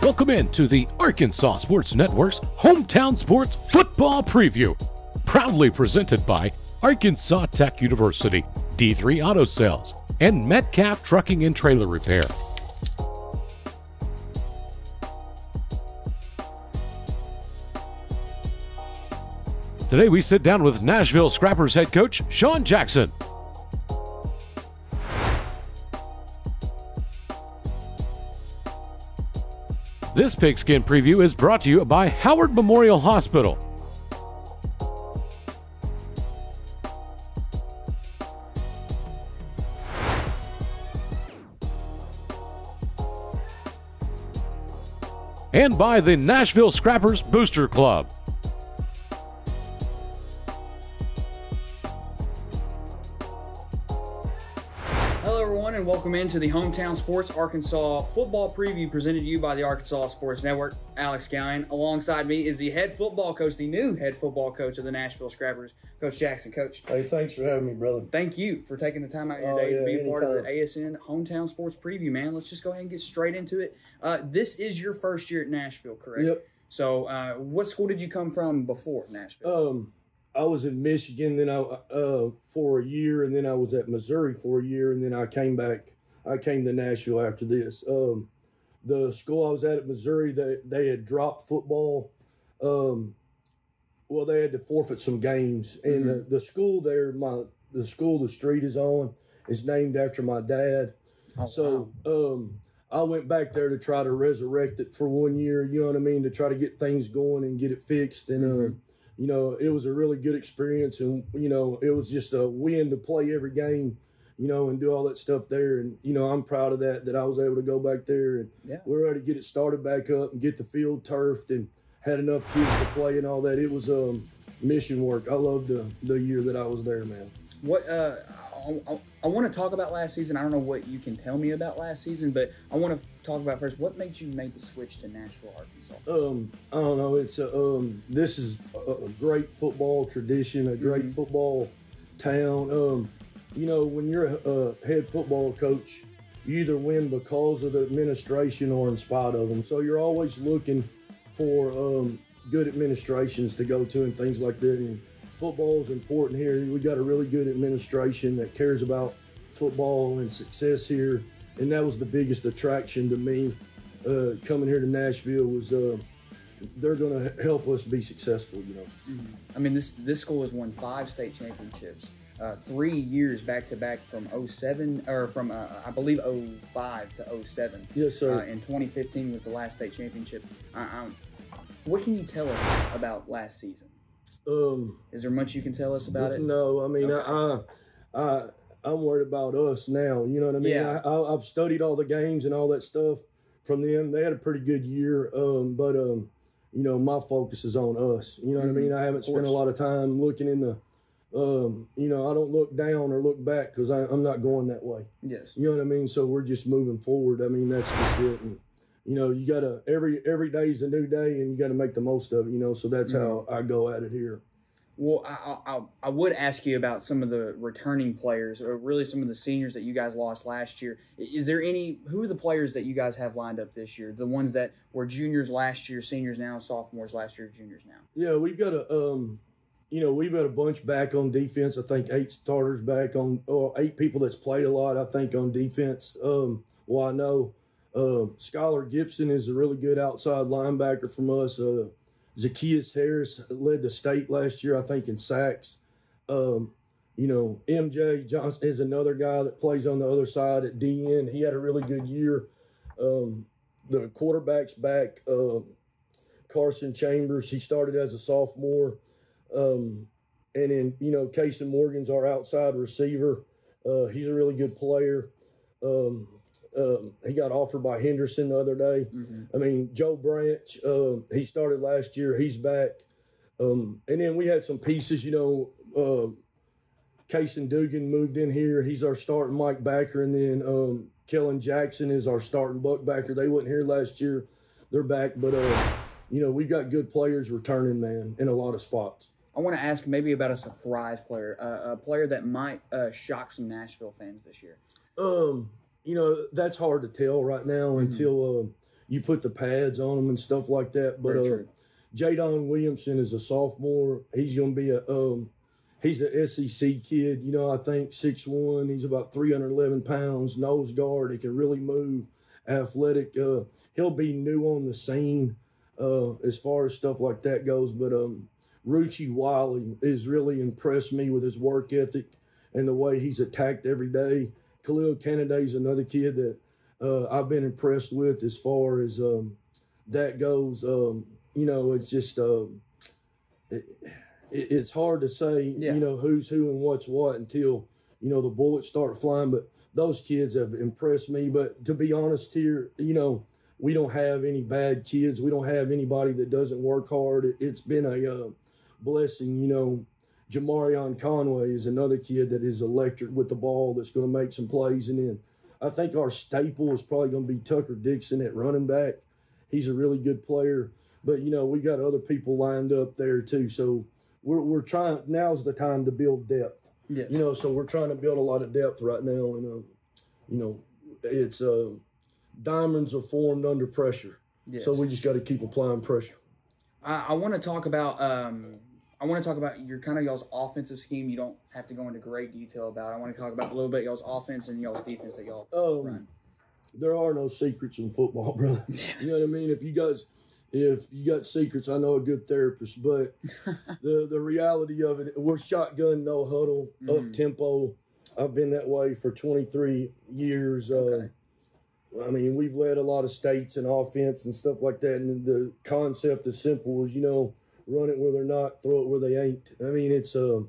Welcome in to the Arkansas Sports Network's Hometown Sports Football Preview, proudly presented by Arkansas Tech University, D3 Auto Sales, and Metcalf Trucking and Trailer Repair. Today we sit down with Nashville Scrappers head coach Sean Jackson. This pigskin preview is brought to you by Howard Memorial Hospital. And by the Nashville Scrappers Booster Club. Hello everyone and welcome into the Hometown Sports Arkansas Football Preview presented to you by the Arkansas Sports Network. Alex Gallion. Alongside me is the head football coach, the new head football coach of the Nashville Scrappers, Coach Jackson. Coach. Hey, thanks for having me, brother. Thank you for taking the time out of your day to be a part of the ASN Hometown Sports Preview, man. Let's just go ahead and get straight into it. This is your first year at Nashville, correct? Yep. So what school did you come from before Nashville? I was in Michigan then for a year, and then I was at Missouri for a year, and then I came back. I came to Nashville after this. The school I was at Missouri, they had dropped football. Well, they had to forfeit some games, and the school there, the school the street is on, is named after my dad. Oh, so wow. I went back there to try to resurrect it for 1 year. You know what I mean? To try to get things going and get it fixed, and you know, it was a really good experience, and you know, it was just a win to play every game, you know, and do all that stuff there. And you know, I'm proud of that I was able to go back there, and we were able to get it started back up and get the field turfed and had enough kids to play and all that. It was mission work. I loved the year that I was there, man. What I want to talk about last season. I don't know what you can tell me about last season, but I want to talk about first. What made you make the switch to Nashville, Arkansas? I don't know. It's this is a great football tradition, a great football town. You know, when you're a head football coach, you either win because of the administration or in spite of them. So you're always looking for good administrations to go to and things like that. And football is important here. We got a really good administration that cares about football and success here, and that was the biggest attraction to me coming here to Nashville. Was they're going to help us be successful, you know. I mean, this school has won 5 state championships, 3 years back to back from 07 or from I believe 05 to 07. Yes, sir. In 2015 with the last state championship. What can you tell us about last season? Is there much you can tell us about it? No, I mean, okay. I'm worried about us now. You know what I mean? Yeah. I've studied all the games and all that stuff from them. They had a pretty good year, but you know, my focus is on us. You know what I mean? I haven't spent a lot of time looking in the, you know, I don't look down or look back because I'm not going that way. Yes. You know what I mean? So we're just moving forward. I mean, that's just it. And, you know, you got to, every day is a new day and you got to make the most of it, you know, so that's how I go at it here. Well, I would ask you about some of the returning players, or really some of the seniors that you guys lost last year. Is there who are the players that you guys have lined up this year? The ones that were juniors last year, seniors now, sophomores last year, juniors now? Yeah, we've got you know, we've got a bunch back on defense. I think 8 starters back on, or 8 people that's played a lot, I think, on defense. Well, I know Skylar Gibson is a really good outside linebacker from us. Zacchaeus Harris led the state last year, I think, in sacks. You know, MJ Johnson is another guy that plays on the other side at DN. He had a really good year. The quarterback's back, Carson Chambers. He started as a sophomore. And then, you know, Casey Morgan's our outside receiver. He's a really good player. He got offered by Henderson the other day. I mean, Joe Branch, he started last year. He's back. And then we had some pieces, you know, Kaysen Dugan moved in here. He's our starting Mike backer. And then Kellen Jackson is our starting buck backer. They wasn't here last year. They're back. But, you know, we've got good players returning, man, in a lot of spots. I want to ask maybe about a surprise player, a player that might shock some Nashville fans this year. You know, that's hard to tell right now until you put the pads on them and stuff like that. But Jadon Williamson is a sophomore. He's going to be he's an SEC kid. You know, I think 6'1". He's about 311 pounds, nose guard. He can really move, athletic. He'll be new on the scene as far as stuff like that goes. But Ruchi Wiley has really impressed me with his work ethic and the way he's attacked every day. Khalil Kennedy is another kid that I've been impressed with as far as that goes. You know, it's just it's hard to say, you know, who's who and what's what until, you know, the bullets start flying. But those kids have impressed me. But to be honest here, you know, we don't have any bad kids. We don't have anybody that doesn't work hard. It's been a blessing, you know. Jamarion Conway is another kid that is electric with the ball that's going to make some plays. And then I think our staple is probably going to be Tucker Dixon at running back. He's a really good player. But, you know, we got other people lined up there too. So we're trying – now's the time to build depth. Yeah. You know, so we're trying to build a lot of depth right now. And, you know, it's diamonds are formed under pressure. Yes. So we just got to keep applying pressure. I want to talk about your kind of y'all's offensive scheme. You don't have to go into great detail about it. I want to talk about a little bit y'all's offense and y'all's defense that y'all run. There are no secrets in football, brother. You know what I mean? If you got secrets, I know a good therapist. But the reality of it, we're shotgun, no huddle, up tempo. I've been that way for 23 years. Okay. I mean, we've led a lot of states in offense and stuff like that. And the concept is simple as, you know, run it where they're not, throw it where they ain't. I mean, it's and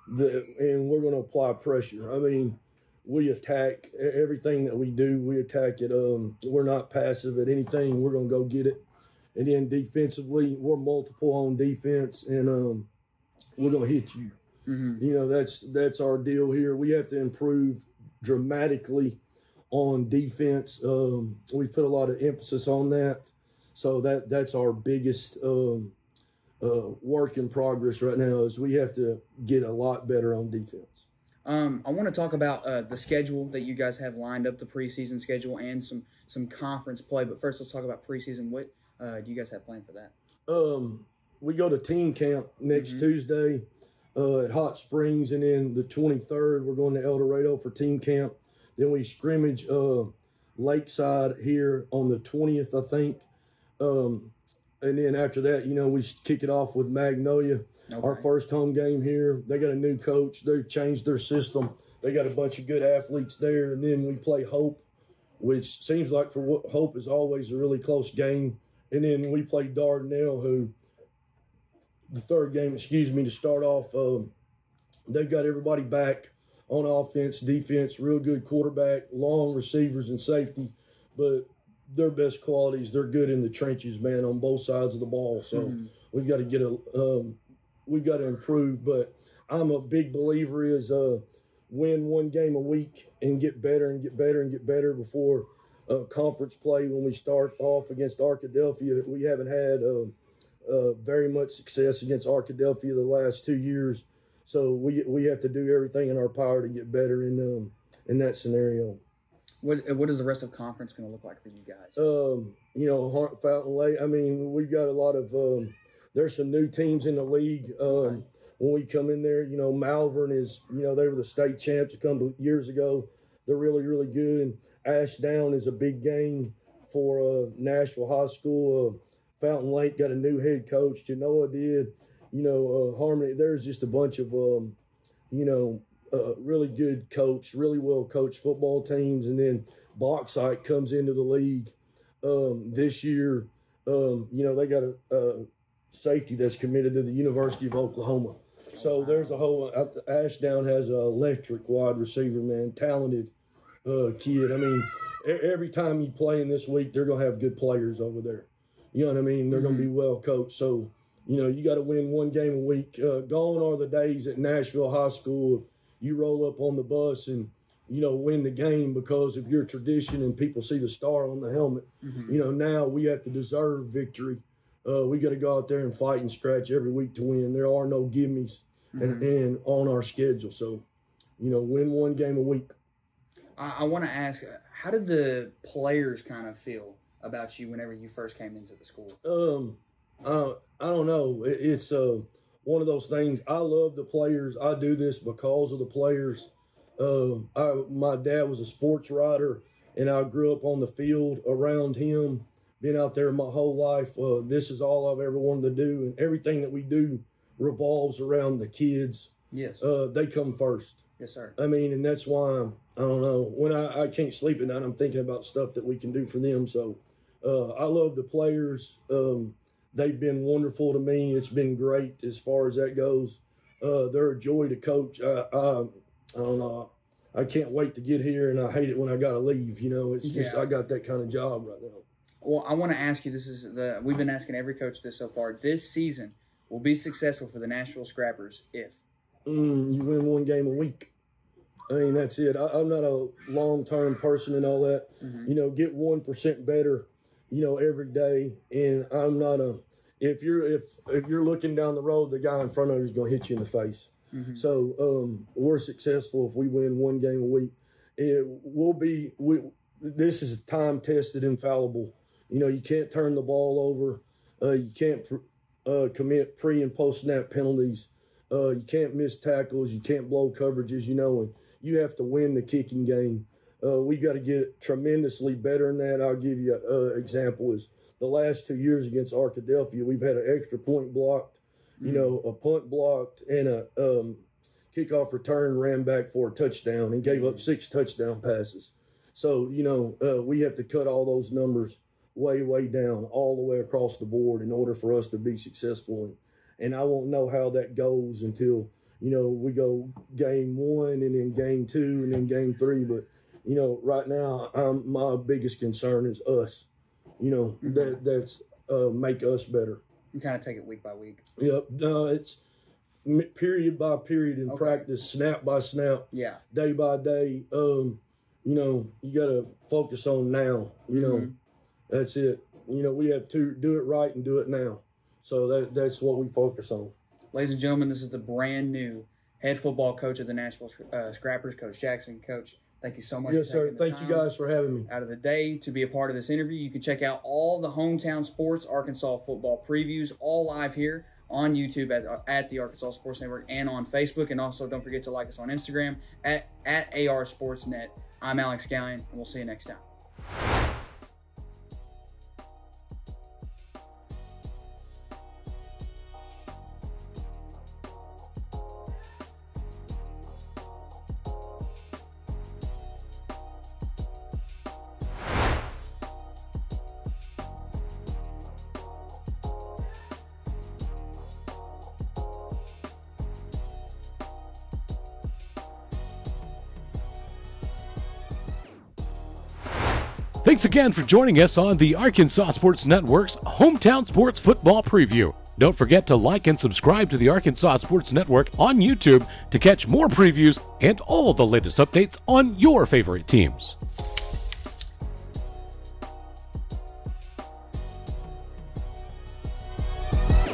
we're going to apply pressure. I mean, we attack everything that we do. We attack it. We're not passive at anything. We're going to go get it. And then defensively, we're multiple on defense, and we're going to hit you. Mm-hmm. You know, that's our deal here. We have to improve dramatically on defense. We've put a lot of emphasis on that. So that's our biggest work in progress right now is we have to get a lot better on defense. I want to talk about the schedule that you guys have lined up, the preseason schedule, and some conference play. But first, let's talk about preseason. What do you guys have planned for that? We go to team camp next Tuesday at Hot Springs, and then the 23rd, we're going to El Dorado for team camp. Then we scrimmage Lakeside here on the 20th, I think. And then after that, you know, we kick it off with Magnolia, our first home game here. They got a new coach. They've changed their system. They got a bunch of good athletes there. And then we play Hope, which seems like for Hope is always a really close game. And then we play Dardanelle, who the third game, to start off. They've got everybody back on offense, defense, real good quarterback, long receivers and safety. But their best qualities, they're good in the trenches, man, on both sides of the ball. So we've got to we've got to improve. But I'm a big believer is win one game a week and get better and get better and get better before conference play. When we start off against Arkadelphia, we haven't had very much success against Arkadelphia the last 2 years. So we have to do everything in our power to get better in that scenario. What is the rest of conference going to look like for you guys? You know, Fountain Lake. I mean, we've got a lot of there's some new teams in the league. When we come in there, you know, Malvern is, you know, they were the state champs a couple of years ago. They're really, really good. And Ashdown is a big game for Nashville High School. Fountain Lake got a new head coach. Genoa did. You know, Harmony. There's just a bunch of, you know, really good coach, really well coached football teams. And then Bauxite comes into the league this year. You know, they got a safety that's committed to the University of Oklahoma. So there's a whole Ashdown has an electric wide receiver, man, talented kid. I mean, every time you play in this week, they're going to have good players over there. You know what I mean? They're going to be well coached. So, you know, you got to win one game a week. Gone are the days at Nashville High School. You roll up on the bus and, you know, win the game because of your tradition and people see the star on the helmet. You know, now we have to deserve victory. We got to go out there and fight and scratch every week to win. There are no gimmies and on our schedule. So, you know, win one game a week. I want to ask, how did the players kind of feel about you whenever you first came into the school? I don't know. It's one of those things. I love the players. I do this because of the players. My dad was a sports writer, and I grew up on the field around him. Been out there my whole life. This is all I've ever wanted to do, and everything that we do revolves around the kids. Yes. They come first. Yes, sir. I mean, and that's why I don't know. When I can't sleep at night, I'm thinking about stuff that we can do for them. So I love the players. They've been wonderful to me. It's been great as far as that goes. They're a joy to coach. I don't know. I can't wait to get here, and I hate it when I got to leave. You know, it's just I got that kind of job right now. Well, I want to ask you, we've been asking every coach this so far. This season will be successful for the Nashville Scrappers if? You win one game a week. I mean, that's it. I'm not a long-term person and all that. You know, get 1% better, you know, every day. And I'm not if you're looking down the road, the guy in front of you is going to hit you in the face. So we're successful if we win one game a week. This is time-tested, infallible. You know, you can't turn the ball over. You can't commit pre- and post-snap penalties. You can't miss tackles. You can't blow coverages, you know, and you have to win the kicking game. We got to get tremendously better than that. I'll give you an example is the last 2 years against Arkadelphia, we've had an extra point blocked, you know, a punt blocked, and a kickoff return ran back for a touchdown and gave up 6 touchdown passes. So, you know, we have to cut all those numbers way, way down all the way across the board in order for us to be successful. And I won't know how that goes until, you know, we go game 1 and then game 2 and then game 3. But, you know, right now, my biggest concern is us, you know, that's make us better. You kind of take it week by week. Yep. No, it's period by period in practice, snap by snap, day by day. You know, you got to focus on now, you know, that's it. You know, we have to do it right and do it now. So that's what we focus on. Ladies and gentlemen, this is the brand new head football coach of the Nashville Scrappers, Coach Jackson. Coach, thank you so much. Yes, sir. Thank you guys for having me. Out of the day to be a part of this interview. You can check out all the hometown sports Arkansas football previews, all live here on YouTube at the Arkansas Sports Network and on Facebook. And also don't forget to like us on Instagram at AR Sportsnet. I'm Alex Gallion, and we'll see you next time. Thanks again for joining us on the Arkansas Sports Network's Hometown Sports Football Preview. Don't forget to like and subscribe to the Arkansas Sports Network on YouTube to catch more previews and all the latest updates on your favorite teams.